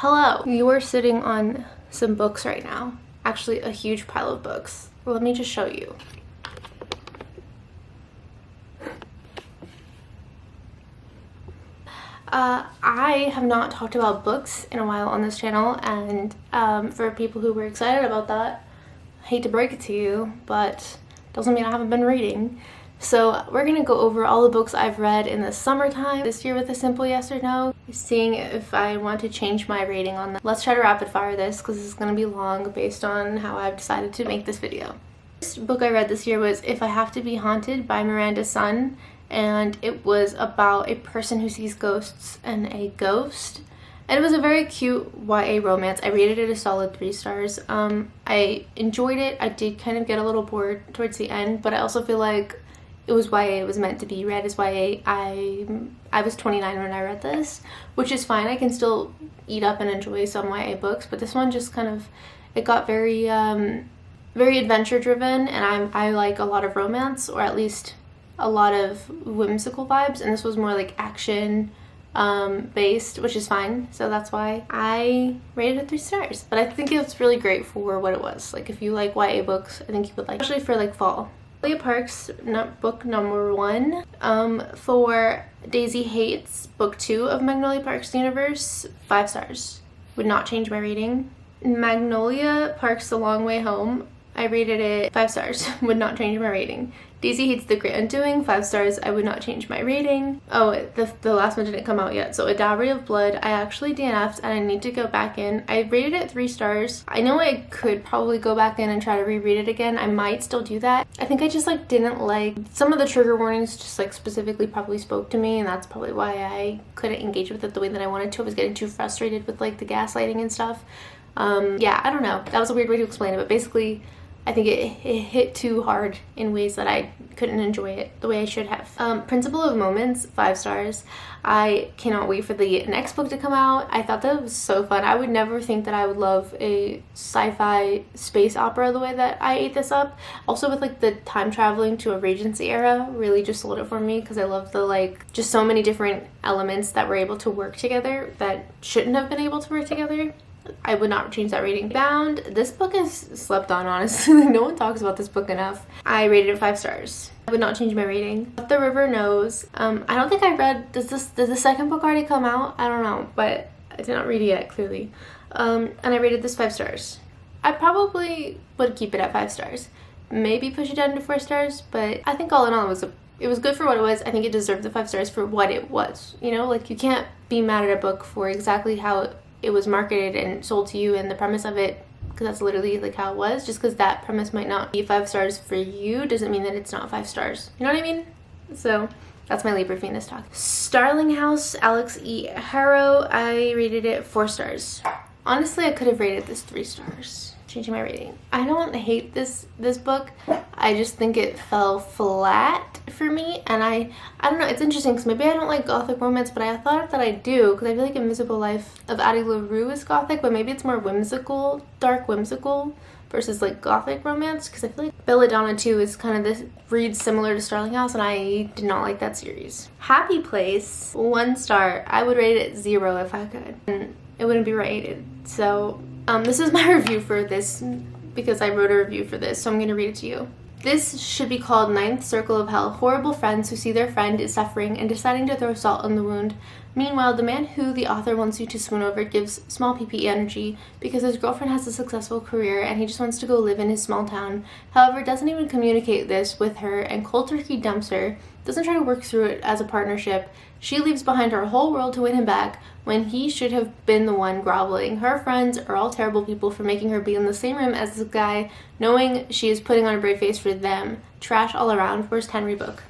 Hello! You are sitting on some books right now. Actually, a huge pile of books. Let me just show you. I have not talked about books in a while on this channel, and for people who were excited about that, I hate to break it to you, but doesn't mean I haven't been reading. So we're gonna go over all the books I've read in the summertime this year with a simple yes or no, seeing if I want to change my rating on them. Let's try to rapid fire this because this is gonna be long based on how I've decided to make this video. The first book I read this year was If I Have to Be Haunted by Miranda Sun, and it was about a person who sees ghosts and a ghost. And it was a very cute YA romance. I rated it a solid 3 stars. I enjoyed it. I did kind of get a little bored towards the end, but I also feel like it was YA, it was meant to be read as YA. I was 29 when I read this, which is fine. I can still eat up and enjoy some YA books, but this one just kind of, it got very adventure driven, and I like a lot of romance, or at least a lot of whimsical vibes, and this was more like action based, which is fine. So that's why I rated it 3 stars. But I think it's really great for what it was. Like if you like YA books, I think you would like, especially for like fall. Magnolia Parks, book number 1. For Daisy Hates, book 2 of Magnolia Parks Universe, 5 stars. Would not change my rating. Magnolia Parks The Long Way Home, I rated it 5 stars. Would not change my rating. Daisy Hates The Great Undoing, 5 stars. I would not change my rating. Oh, the last one didn't come out yet. So A Dowry of Blood, I actually DNF'd and I need to go back in. I rated it 3 stars. I know I could probably go back in and try to reread it again. I might still do that. I think I just like didn't like, some of the trigger warnings just like specifically probably spoke to me, and that's probably why I couldn't engage with it the way that I wanted to. I was getting too frustrated with like the gaslighting and stuff. Yeah, I don't know. That was a weird way to explain it, but basically I think it hit too hard in ways that I couldn't enjoy it the way I should have. Principle of Moments, 5 stars. I cannot wait for the next book to come out. I thought that was so fun. I would never think that I would love a sci-fi space opera the way that I ate this up. Also with like the time traveling to a Regency era really just sold it for me, because I love the like just so many different elements that were able to work together that shouldn't have been able to work together. I would not change that rating. Bound, this book is slept on, honestly. No one talks about this book enough. I rated it 5 stars. I would not change my rating. What the River Knows. I don't think I read, does the second book already come out? I don't know, but I did not read it yet, clearly. And I rated this 5 stars. I probably would keep it at 5 stars. Maybe push it down to 4 stars, but I think all in all it was good for what it was. I think it deserved the 5 stars for what it was. You know, like you can't be mad at a book for exactly how it was marketed and sold to you and the premise of it, because that's literally like how it was. Just because that premise might not be 5 stars for you doesn't mean that it's not 5 stars. You know what I mean? So that's my Libra Venus talk. Starling House, Alex E. Harrow, I rated it 4 stars. Honestly, I could have rated this 3 stars. Changing my rating. I don't hate this book. I just think it fell flat for me, and I don't know, it's interesting because maybe I don't like gothic romance, but I thought that I do, because I feel like Invisible Life of Addie LaRue is gothic, but maybe it's more whimsical, dark whimsical versus like gothic romance, because I feel like Belladonna 2 is kind of this, reads similar to Starling House, and I did not like that series. Happy Place, 1 star. I would rate it 0 if I could, and it wouldn't be rated. So this is my review for this, because I wrote a review for this, so I'm going to read it to you. This should be called Ninth Circle of Hell. Horrible friends who see their friend is suffering and deciding to throw salt on the wound. Meanwhile, the man who the author wants you to swoon over gives small PP energy because his girlfriend has a successful career and he just wants to go live in his small town. However, doesn't even communicate this with her and cold turkey dumps her. Doesn't try to work through it as a partnership. She leaves behind her whole world to win him back when he should have been the one groveling. Her friends are all terrible people for making her be in the same room as this guy, knowing she is putting on a brave face for them. Trash all around. Worst Henry book.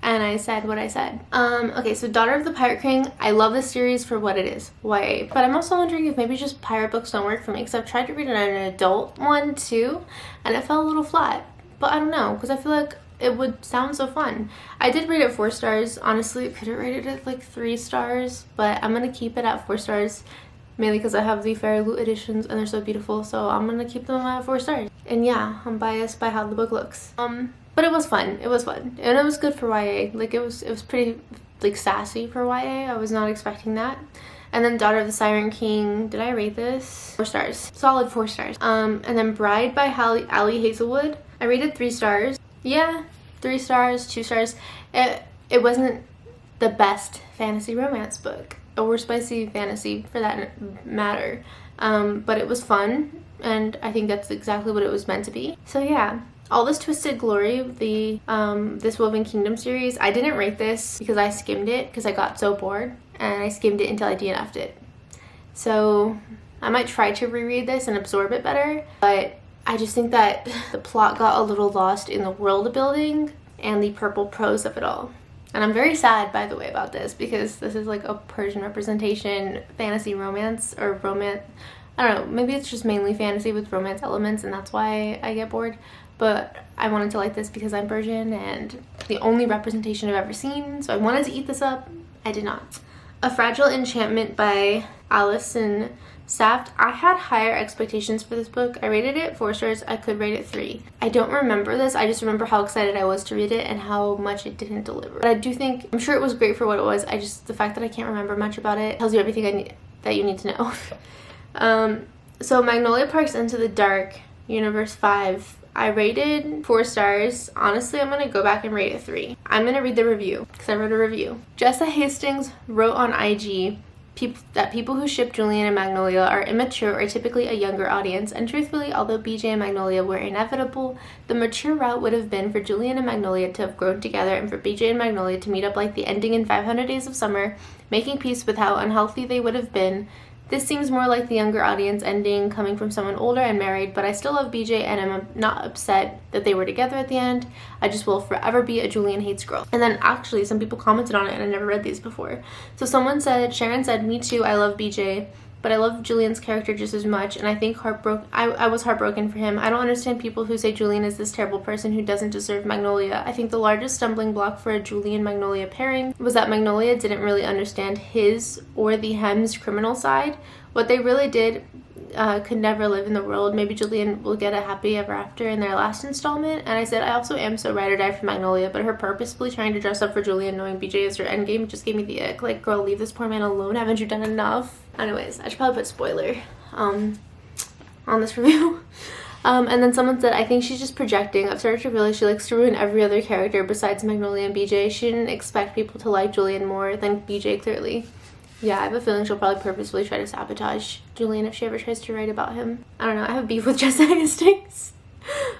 And I said what I said. Okay, so Daughter of the Pirate King. I love this series for what it is, YA. But I'm also wondering if maybe just pirate books don't work for me, because I've tried to read an adult one too, and it fell a little flat. But I don't know, because I feel like it would sound so fun. I did rate it 4 stars. Honestly, I could have rated it like 3 stars, but I'm gonna keep it at 4 stars, mainly because I have the Fairy Loot editions and they're so beautiful, so I'm gonna keep them at 4 stars. And yeah, I'm biased by how the book looks. But it was fun. It was fun, and it was good for YA. Like it was pretty like sassy for YA. I was not expecting that. And then Daughter of the Siren King, did I rate this? 4 stars. Solid 4 stars. And then Bride by Ali Hazelwood, I rated 3 stars. Yeah, 3 stars, 2 stars. It wasn't the best fantasy romance book, or spicy fantasy for that matter, but it was fun, and I think that's exactly what it was meant to be. So yeah, All This Twisted Glory, the this Woven Kingdom series, I didn't rate this because I skimmed it because I got so bored, and I skimmed it until I DNF'd it. So I might try to reread this and absorb it better, but I just think that the plot got a little lost in the world building and the purple prose of it all. And I'm very sad, by the way, about this, because this is like a Persian representation fantasy romance, or romance, I don't know, maybe it's just mainly fantasy with romance elements, and that's why I get bored. But I wanted to like this because I'm Persian, and the only representation I've ever seen, so I wanted to eat this up. I did not. A Fragile Enchantment by Alison Saft. I had higher expectations for this book. I rated it 4 stars. I could rate it 3. I don't remember this. I just remember how excited I was to read it and how much it didn't deliver. But I do think, I'm sure it was great for what it was. The fact that I can't remember much about it tells you everything that you need to know. So Magnolia Park's Into the Dark, Universe 5. I rated 4 stars. Honestly, I'm going to go back and rate it 3. I'm going to read the review because I wrote a review. Jessa Hastings wrote on IG that people who ship Julian and Magnolia are immature or typically a younger audience, and truthfully, although BJ and Magnolia were inevitable, the mature route would have been for Julian and Magnolia to have grown together and for BJ and Magnolia to meet up like the ending in 500 Days of Summer, making peace with how unhealthy they would have been. This seems more like the younger audience ending coming from someone older and married, but I still love BJ and I'm not upset that they were together at the end. I just will forever be a Julian hates girl. And then actually some people commented on it, and I never read these before. So Sharon said, me too, I love BJ, but I love Julian's character just as much, and I think I was heartbroken for him. I don't understand people who say Julian is this terrible person who doesn't deserve Magnolia. I think the largest stumbling block for a Julian-Magnolia pairing was that Magnolia didn't really understand his or the Hem's criminal side. What they really did could never live in the world. Maybe Julian will get a happy ever after in their last installment. And I said, I also am so ride or die for Magnolia, but her purposefully trying to dress up for Julian knowing BJ is her endgame just gave me the ick. Like, girl, leave this poor man alone. Haven't you done enough? Anyways, I should probably put spoiler on this review. And then someone said, I think she's just projecting. I've started to realize she likes to ruin every other character besides Magnolia and BJ. She didn't expect people to like Julian more than BJ, clearly. Yeah, I have a feeling she'll probably purposefully try to sabotage Julian if she ever tries to write about him. I don't know, I have beef with Jessica Hastings.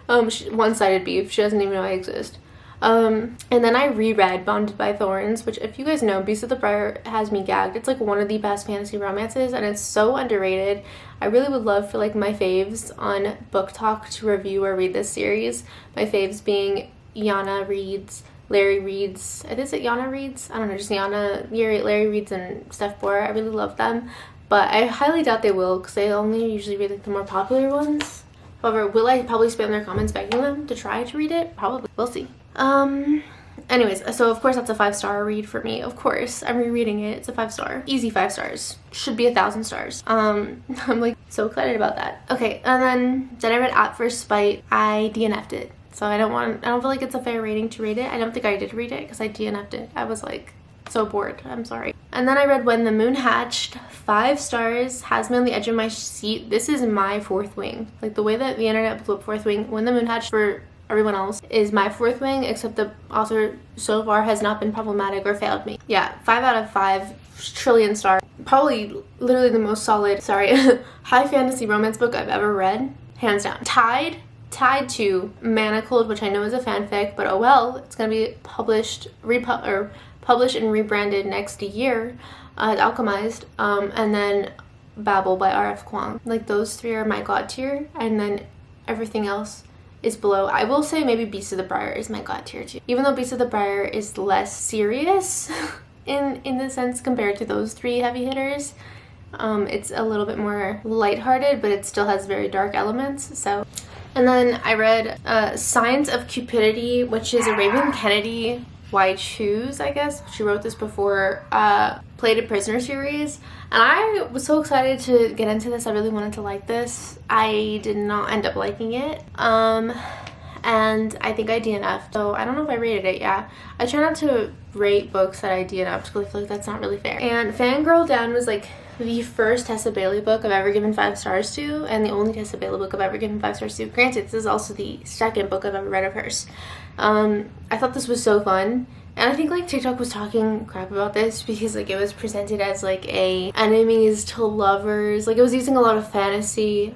One-sided beef. She doesn't even know I exist. And then I reread Bonded by Thorns, which, if you guys know, Beast of the Briar has me gagged. It's like one of the best fantasy romances, and it's so underrated. I really would love for like my faves on Book Talk to review or read this series. My faves being Yana Reeds, Larry Reeds, is it Yana Reeds? I don't know, just Larry Reeds and Steph Bohr. I really love them, but I highly doubt they will because they only usually read like the more popular ones. However, will I probably spam their comments begging them to try to read it? Probably. We'll see. Anyways, so of course that's a 5-star read for me. Of course, I'm rereading it. It's a 5-star. Easy 5 stars. Should be 1,000 stars. I'm like so excited about that. Okay, and then I read At First Spite. I DNF'd it. So I don't feel like it's a fair rating to rate it. I don't think I did read it because I DNF'd it. I was like so bored. I'm sorry. And then I read When the Moon Hatched. 5 stars. Has me on the edge of my seat. This is my fourth wing. Like the way that the internet blew up fourth wing. When the Moon Hatched for everyone else is my fourth wing, except the author so far has not been problematic or failed me. Yeah, 5 out of 5 trillion star. Probably literally the most solid, high fantasy romance book I've ever read. Hands down. Tied to Manacled, which I know is a fanfic, but oh well, it's gonna be published and rebranded next year, alchemized, and then Babel by R.F. Kuang. Like those 3 are my god tier, and then everything else is below. I will say maybe Beast of the Briar is my god tier too, even though Beast of the Briar is less serious in the sense compared to those 3 heavy hitters. It's a little bit more lighthearted, but it still has very dark elements. So. And then I read Signs of Cupidity, which is a Raven Kennedy Why Choose, I guess. She wrote this before Plated Prisoner series. And I was so excited to get into this. I really wanted to like this. I did not end up liking it. And and I think I DNF'd, so I don't know if I rated it. Yeah, I try not to rate books that I DNF'd because I feel like that's not really fair. And Fangirl Down was like the first Tessa Bailey book I've ever given 5 stars to, and the only Tessa Bailey book I've ever given 5 stars to. Granted, this is also the second book I've ever read of hers. I thought this was so fun. And I think like TikTok was talking crap about this because like it was presented as like a enemies to lovers. Like it was using a lot of fantasy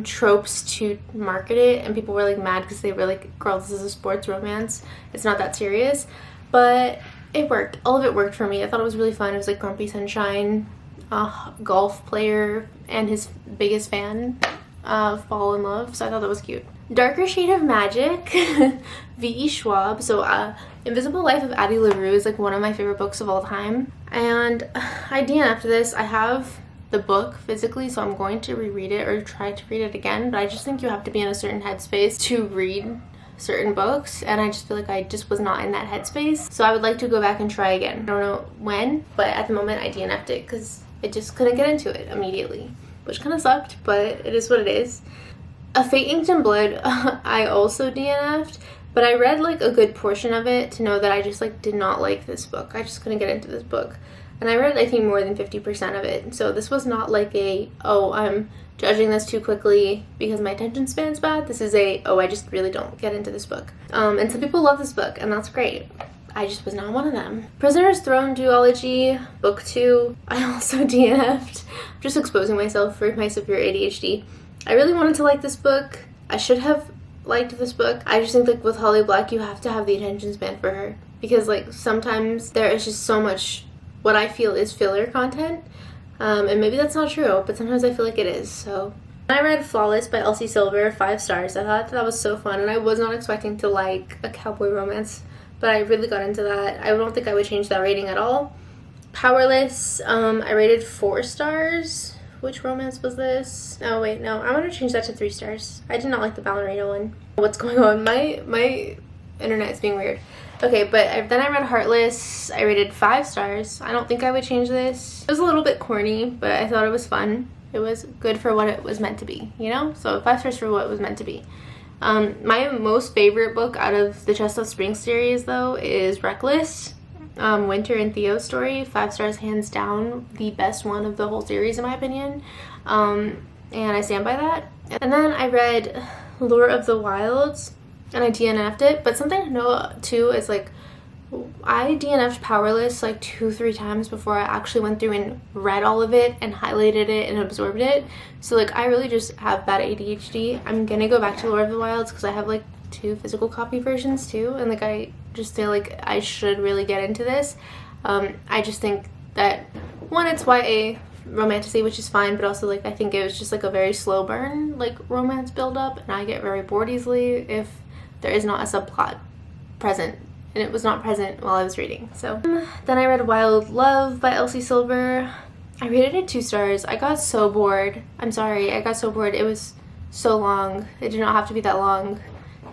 tropes to market it, and people were like mad because they were like, girl, this is a sports romance. It's not that serious. But it worked. All of it worked for me. I thought it was really fun. It was like Grumpy Sunshine, a golf player and his biggest fan fall in love. So I thought that was cute. Darker Shade of Magic, V.E. Schwab. So Invisible Life of Addie LaRue is like one of my favorite books of all time. And I DNF'd this. I have the book physically, so I'm going to reread it or try to read it again. But I just think you have to be in a certain headspace to read certain books, and I just feel like I just was not in that headspace. So I would like to go back and try again. I don't know when, but at the moment I DNF'd it because I just couldn't get into it immediately, which kind of sucked, but it is what it is. A Fate Inked in Blood, I also DNF'd, but I read like a good portion of it to know that I just like did not like this book. I just couldn't get into this book. And I read I think more than 50% of it. So this was not like a, oh, I'm judging this too quickly because my attention span's bad. This is a, oh, I just really don't get into this book. And some people love this book, and that's great. I just was not one of them. Prisoner's Throne Duology, Book 2. I also DNF'd. I'm just exposing myself for my severe ADHD. I really wanted to like this book. I should have liked this book. I just think like with Holly Black, you have to have the attention span for her, because like sometimes there is just so much what I feel is filler content. And maybe that's not true, but sometimes I feel like it is. So I read Flawless by Elsie Silver, 5 stars. I thought that was so fun, and I was not expecting to like a cowboy romance, but I really got into that. I don't think I would change that rating at all. Powerless, I rated 4 stars. Which romance was this? Oh wait, no, I'm gonna change that to 3 stars. I did not like the ballerina one. What's going on? My internet is being weird. Okay, but then I read Heartless. I rated 5 stars. I don't think I would change this. It was a little bit corny, but I thought it was fun. It was good for what it was meant to be, you know? So 5 stars for what it was meant to be. My most favorite book out of the Chestnut Springs series, though, is Reckless. Winter and Theo's story. 5 stars, hands down. The best one of the whole series, in my opinion. And I stand by that. And then I read Lure of the Wilds, and I DNF'd it. But something to know too is like I DNF'd Powerless like 2-3 times before I actually went through and read all of it and highlighted it and absorbed it. So like I really just have bad ADHD. I'm gonna go back to Lure of the Wilds because I have like 2 physical copy versions too, and like I just feel like I should really get into this. I just think that one, it's YA romantasy, which is fine, but also like I think it was just like a very slow burn like romance build up, and I get very bored easily if there is not a subplot present, and it was not present while I was reading. So then I read Wild Love by Elsie Silver. I rated it 2 stars. I got so bored. I'm sorry, I got so bored. It was so long. It did not have to be that long.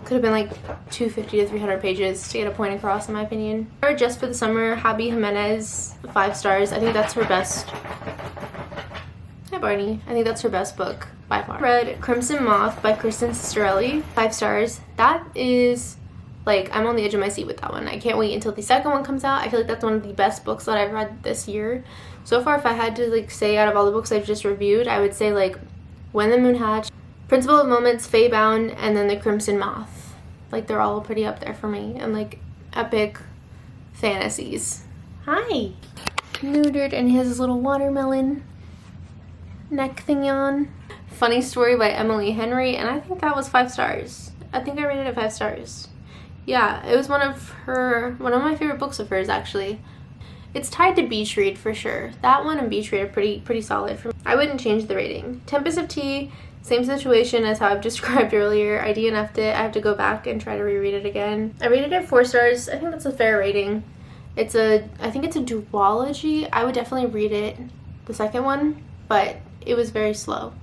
Could have been like 250 to 300 pages to get a point across, in my opinion. Or Just for the Summer, Javi Jimenez, 5 stars. I think that's her best. Hi Barney. I think that's her best book by far. Read Crimson Moth by Kristen Cisterelli, 5 stars. That is like, I'm on the edge of my seat with that one. I can't wait until the second one comes out. I feel like that's one of the best books that I've read this year. So far, if I had to like say out of all the books I've just reviewed, I would say like When the Moon Hatched, Principle of Moments, Fae-Bound, and then The Crimson Moth. Like they're all pretty up there for me, and like epic fantasies. Hi! Neutered, and he has his little watermelon neck thingy on. Funny Story by Emily Henry, and I think that was 5 stars. I think I rated it 5 stars. Yeah, it was one of my favorite books of hers, actually. It's tied to Beach Read for sure. That one and Beach Read are pretty solid for me. I wouldn't change the rating. Tempest of Tea, same situation as how I've described earlier. I DNF'd it. I have to go back and try to reread it again. I rated it 4 stars. I think that's a fair rating. I think it's a duology. I would definitely read it, the second one, but it was very slow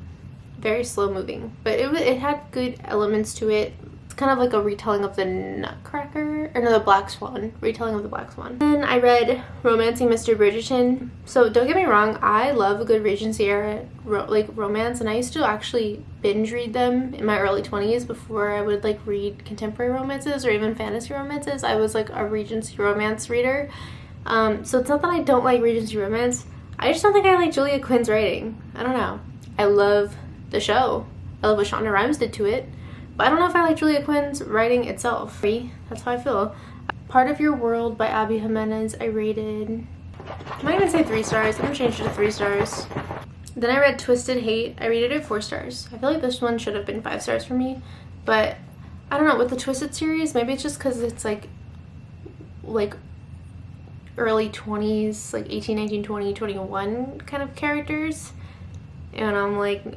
moving. But it had good elements to it. kind of like a retelling of the Nutcracker, or no, the Black Swan, retelling of the Black Swan. Then I read Romancing Mr. Bridgerton. So don't get me wrong, I love a good Regency era like romance, and I used to actually binge read them in my early 20s before I would like read contemporary romances or even fantasy romances. I was like a Regency romance reader. So it's not that I don't like Regency romance, I just don't think I like Julia Quinn's writing. I don't know. I love the show. I love what Shonda Rhimes did to it. But I don't know if I like Julia Quinn's writing itself. That's how I feel. Part of Your World by Abby Jimenez, I rated, I might even say 3 stars. I'm gonna change it to 3 stars. Then I read Twisted Hate. I rated it 4 stars. I feel like this one should have been 5 stars for me. But I don't know, with the Twisted series, maybe it's just because it's like early 20s, like 18, 19, 20, 21 kind of characters. And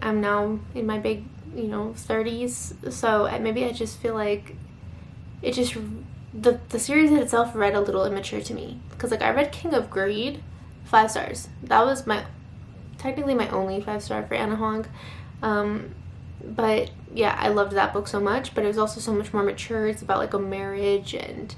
I'm now in my big, 30s, so maybe I just feel like it just, the series itself read a little immature to me, because like I read King of Greed, 5 stars. That was technically my only 5-star for Anna Huang. But yeah, I loved that book so much, but it was also so much more mature. It's about like a marriage and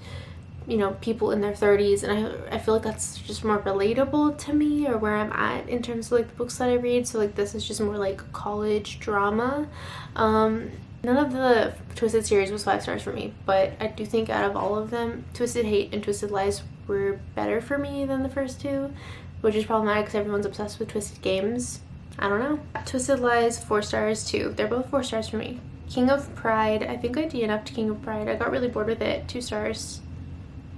people in their 30s, and I feel like that's just more relatable to me, or where I'm at in terms of like the books that I read. So like this is just more like college drama. None of the Twisted series was 5 stars for me, but I do think out of all of them, Twisted Hate and Twisted Lies were better for me than the first 2, which is problematic because everyone's obsessed with Twisted Games. I don't know. Twisted Lies, 4 stars too. They're both 4 stars for me. King of Pride, I think I DNF'd King of Pride. I got really bored with it, 2 stars.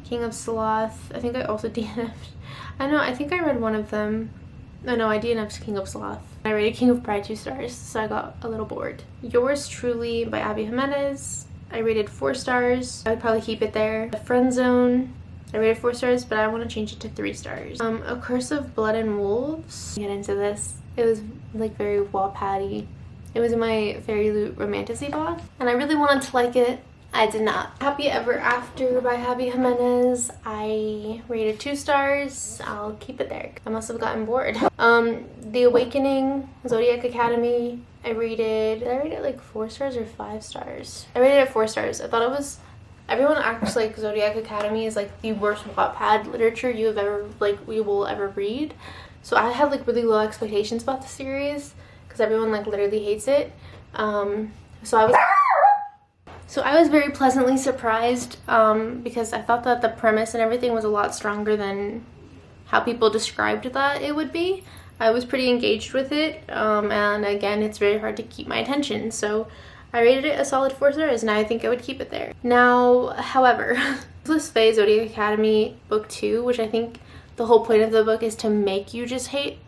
King of Sloth, I think I also DNF'd. I think I read one of them. No, I DNF'd King of Sloth. I rated King of Pride 2 stars, so I got a little bored. Yours Truly by Abby Jimenez, I rated 4 stars. I would probably keep it there. The Friend Zone, I rated 4 stars, but I want to change it to 3 stars. A Curse of Blood and Wolves. Get into this. It was like very Wattpad-y. It was in my Fairy Loot Romantasy blog, and I really wanted to like it. I did not. Happy Ever After by Abby Jimenez, I rated 2 stars. I'll keep it there. I must have gotten bored. The Awakening, Zodiac Academy, did I rate it like 4 stars or 5 stars? I rated it 4 stars. I thought it was, everyone acts like Zodiac Academy is like the worst Wattpad literature you will ever read. So I had like really low expectations about the series because everyone like literally hates it. So I was very pleasantly surprised because I thought that the premise and everything was a lot stronger than how people described that it would be. I was pretty engaged with it, and again, it's very hard to keep my attention. So I rated it a solid 4 stars, and I think I would keep it there. Now, however, Ruthless Fae Zodiac Academy Book 2, which I think the whole point of the book is to make you just hate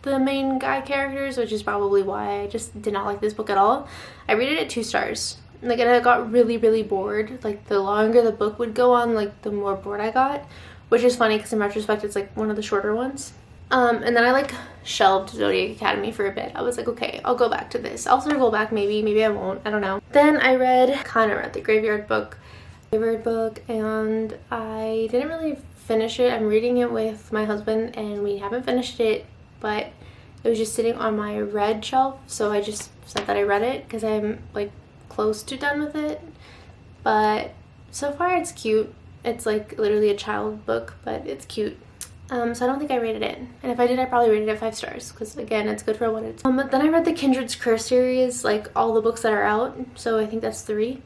the main guy characters, which is probably why I just did not like this book at all. I rated it 2 stars. Like, and I got really, really bored. Like, the longer the book would go on, like, the more bored I got. Which is funny, because in retrospect, it's, like, one of the shorter ones. And then I, like, shelved Zodiac Academy for a bit. I was like, okay, I'll go back to this. I'll circle back, maybe I won't. I don't know. Then I kind of read the Graveyard Book, and I didn't really finish it. I'm reading it with my husband, and we haven't finished it, but it was just sitting on my read shelf, so I just said that I read it, because I'm, like, close to done with it. But so far it's cute. It's like literally a child book, but it's cute. So I don't think I rated it, and if I did, I probably rated it 5 stars, because again, it's good for what it's. But then I read the Kindred's Curse series, like all the books that are out, so I think that's 3.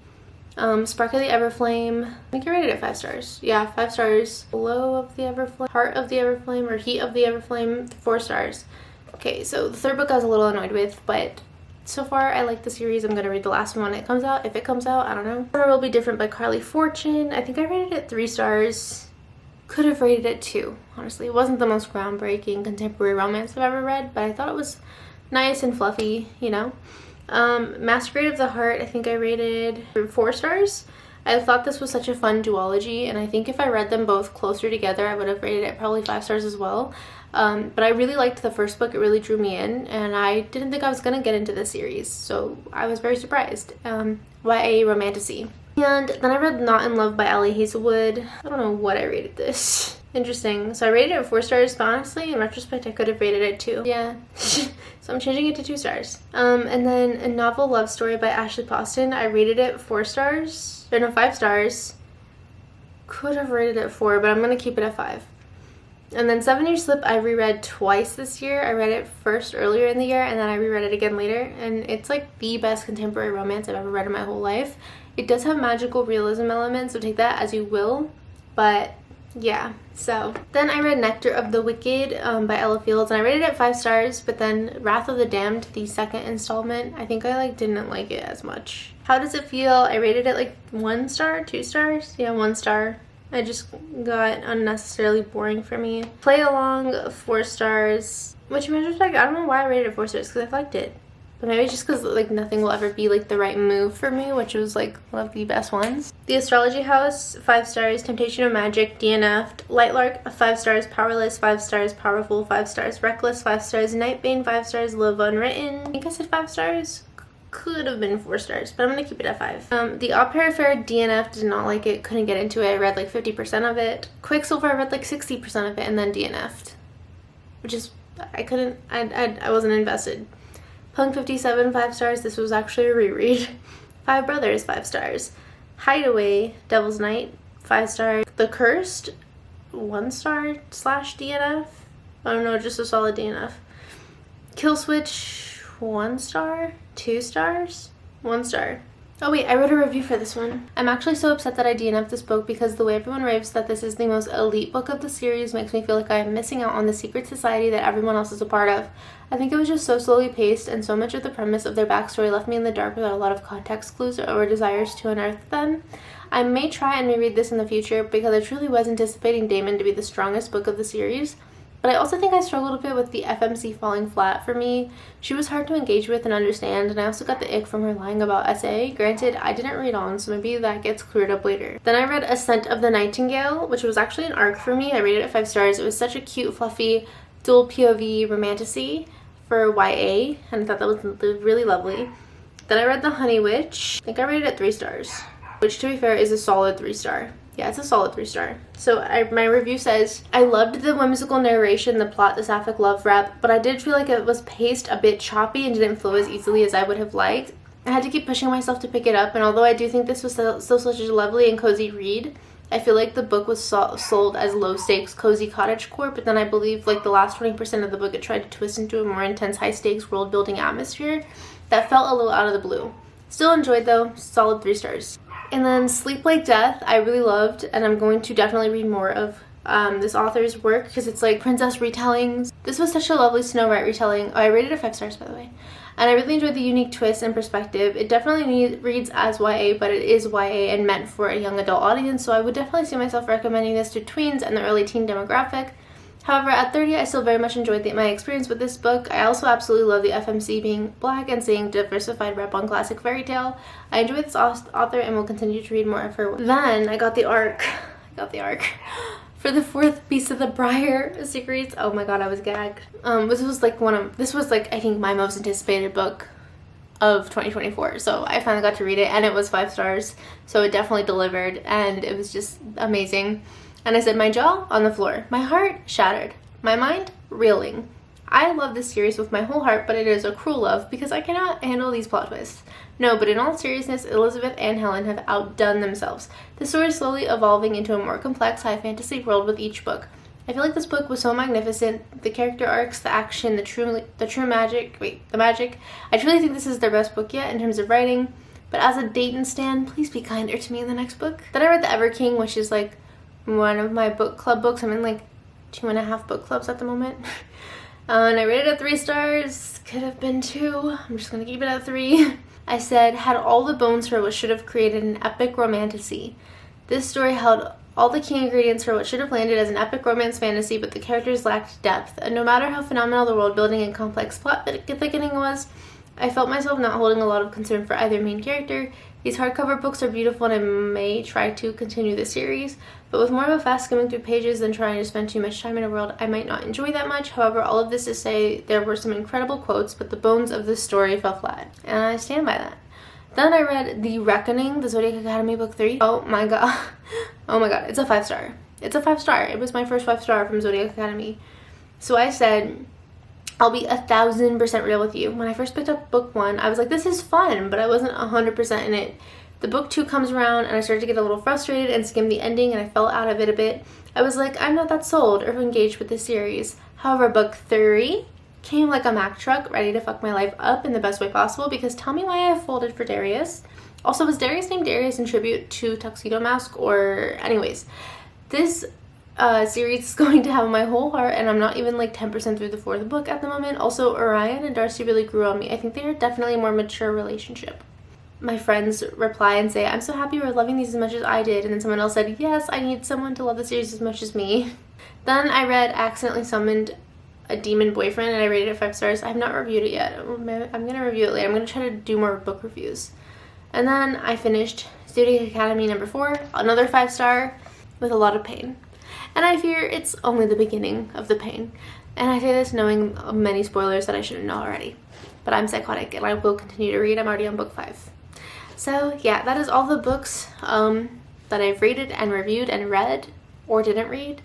Spark of the Everflame, I think I rated it 5 stars. Yeah, 5 stars. Glow of the Everflame, Heart of the Everflame, or Heat of the Everflame, 4 stars. Okay, so the 3rd book I was a little annoyed with, but so far I like the series. I'm gonna read the last one when it comes out, if it comes out, I don't know. Summer Will Be Different by Carly Fortune, I think I rated it 3 stars. Could have rated it 2, honestly. It wasn't the most groundbreaking contemporary romance I've ever read, but I thought it was nice and fluffy, Masquerade of the Heart, I think I rated 4 stars. I thought this was such a fun duology, and I think if I read them both closer together, I would have rated it probably 5 stars as well. But I really liked the first book. It really drew me in, and I didn't think I was gonna get into this series, so I was very surprised. YA Romantasy. And then I read Not in Love by Allie Hazelwood. I don't know what I rated this. Interesting. So I rated it 4 stars, but honestly, in retrospect, I could have rated it 2. Yeah. So I'm changing it to 2 stars. And then a novel love story by Ashley Poston. I rated it 4 stars. Or no, 5 stars. Could have rated it 4, but I'm going to keep it at 5. And then 7 Year Slip I reread twice this year. I read it first earlier in the year, and then I reread it again later. And it's like the best contemporary romance I've ever read in my whole life. It does have magical realism elements, so take that as you will. But yeah, so then I read Nectar of the Wicked by Ella Fields, and I rated it 5 stars. But then Wrath of the Damned, the second installment, I think I didn't like it as much. How does it feel? I rated it like 1 star, 2 stars? Yeah, 1 star. I just got unnecessarily boring for me. Play Along, 4 stars. Which in retrospect, I don't know why I rated it 4 stars, because I liked it. But maybe it's just because like nothing will ever be like the right move for me, which was like one of the best ones. The Astrology House, 5 stars. Temptation of Magic, DNF'd. Lightlark, 5 stars. Powerless, 5 stars. Powerful, 5 stars. Reckless, 5 stars. Nightbane, 5 stars. Love Unwritten, I think I said 5 stars. Could have been 4 stars, but I'm gonna keep it at 5. The Au Pair Affair, DNF, did not like it, couldn't get into it. I read like 50% of it. Quicksilver, I read like 60% of it and then DNF'd, which is, I wasn't invested. Punk 57, 5 stars. This was actually a reread. 5 Brothers, 5 stars. Hideaway, Devil's Night, 5 stars. The Cursed, 1 star / DNF. Oh no, just a solid DNF. Kill Switch, 1 star, 2 stars, 1 star. Oh wait, I wrote a review for this one. I'm actually so upset that I DNF'd this book because the way everyone raves that this is the most elite book of the series makes me feel like I am missing out on the secret society that everyone else is a part of. I think it was just so slowly paced, and so much of the premise of their backstory left me in the dark without a lot of context clues or desires to unearth them. I may try and reread this in the future because I truly was anticipating Damon to be the strongest book of the series. But I also think I struggled a bit with the FMC falling flat for me. She was hard to engage with and understand, and I also got the ick from her lying about SA. Granted, I didn't read on, so maybe that gets cleared up later. Then I read Ascent of the Nightingale, which was actually an arc for me. I rated it 5 stars. It was such a cute, fluffy, dual POV romantasy for YA, and I thought that was really lovely. Then I read The Honey Witch. I think I rated it 3 stars, which to be fair is a solid 3 star. Yeah, it's a solid 3 star. So my review says, I loved the whimsical narration, the plot, the sapphic love rep, but I did feel like it was paced a bit choppy and didn't flow as easily as I would have liked. I had to keep pushing myself to pick it up, and although I do think this was still such a lovely and cozy read, I feel like the book was sold as low-stakes, cozy cottagecore, but then I believe like the last 20% of the book it tried to twist into a more intense, high-stakes, world-building atmosphere that felt a little out of the blue. Still enjoyed though, solid 3 stars. And then Sleep Like Death, I really loved, and I'm going to definitely read more of this author's work because it's like princess retellings. This was such a lovely Snow White retelling. Oh, I rated it 5 stars, by the way. And I really enjoyed the unique twist and perspective. It definitely reads as YA, but it is YA and meant for a young adult audience, so I would definitely see myself recommending this to tweens and the early teen demographic. However, at 30, I still very much enjoyed my experience with this book. I also absolutely love the FMC being black and seeing diversified rep on classic fairy tale. I enjoy this author and will continue to read more of her. Then I got the arc. For the 4th piece of the Briar series. Oh my god, I was gagged. This was like I think my most anticipated book of 2024. So I finally got to read it, and it was 5 stars. So it definitely delivered, and it was just amazing. And I said, my jaw on the floor, my heart shattered, my mind reeling. I love this series with my whole heart, but it is a cruel love because I cannot handle these plot twists. No, but in all seriousness, Elizabeth and Helen have outdone themselves. The story is slowly evolving into a more complex high fantasy world with each book. I feel like this book was so magnificent. The character arcs, the action, the magic. I truly think this is their best book yet in terms of writing. But as a Dayton stan, please be kinder to me in the next book. Then I read The Ever King, which is like one of my book club books. I'm in like 2.5 book clubs at the moment. And I rated it 3 stars. Could have been 2. I'm just gonna keep it at 3. I said, had all the bones for what should have created an epic romantasy. This story held all the key ingredients for what should have landed as an epic romance fantasy, but the characters lacked depth. And no matter how phenomenal the world building and complex plot thickening was, I felt myself not holding a lot of concern for either main character. These hardcover books are beautiful, and I may try to continue the series, but with more of a fast skimming through pages than trying to spend too much time in a world I might not enjoy that much. However, all of this to say there were some incredible quotes, but the bones of this story fell flat, and I stand by that. Then I read The Reckoning, the Zodiac Academy book 3. Oh my god, it's a 5 star. It's a 5-star. It was my first 5-star from Zodiac Academy. So I said, I'll be 1000% real with you. When I first picked up book 1, I was like, this is fun, but I wasn't 100% in it. The book 2 comes around and I started to get a little frustrated and skim the ending, and I fell out of it a bit. I was like, I'm not that sold or engaged with this series. However, book 3 came like a Mack truck, ready to fuck my life up in the best way possible, because tell me why I folded for Darius. Also, was Darius named Darius in tribute to Tuxedo Mask? Or anyways, this series is going to have my whole heart, and I'm not even like 10% through the 4th book at the moment. Also, Orion and Darcy really grew on me. I think they are definitely a more mature relationship. My friends reply and say, I'm so happy you're loving these as much as I did. And then someone else said, yes, I need someone to love the series as much as me. Then I read Accidentally Summoned a Demon Boyfriend, and I rated it 5 stars. I have not reviewed it yet. I'm going to review it later. I'm going to try to do more book reviews. And then I finished Zodiac Academy number 4, another 5-star, with a lot of pain. And I fear it's only the beginning of the pain. And I say this knowing many spoilers that I shouldn't know already. But I'm psychotic and I will continue to read. I'm already on book 5. So yeah, that is all the books that I've rated and reviewed and read or didn't read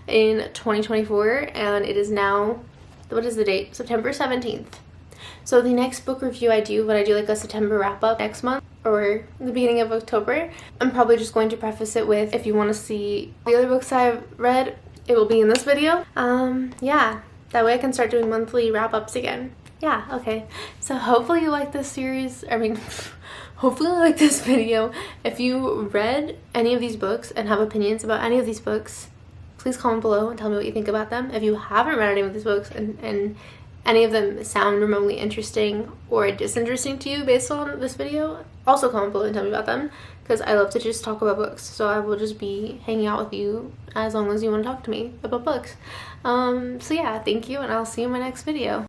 in 2024. And it is now, what is the date? September 17th. So the next book review I do, when I do like a September wrap up next month or the beginning of October, I'm probably just going to preface it with, if you want to see the other books I've read, it will be in this video. Yeah, that way I can start doing monthly wrap ups again. Yeah, okay. So hopefully you like this series. Hopefully you like this video. If you read any of these books and have opinions about any of these books, please comment below and tell me what you think about them. If you haven't read any of these books and any of them sound remotely interesting or disinteresting to you based on this video, also comment below and tell me about them, because I love to just talk about books. So I will just be hanging out with you as long as you want to talk to me about books. So yeah, thank you, and I'll see you in my next video.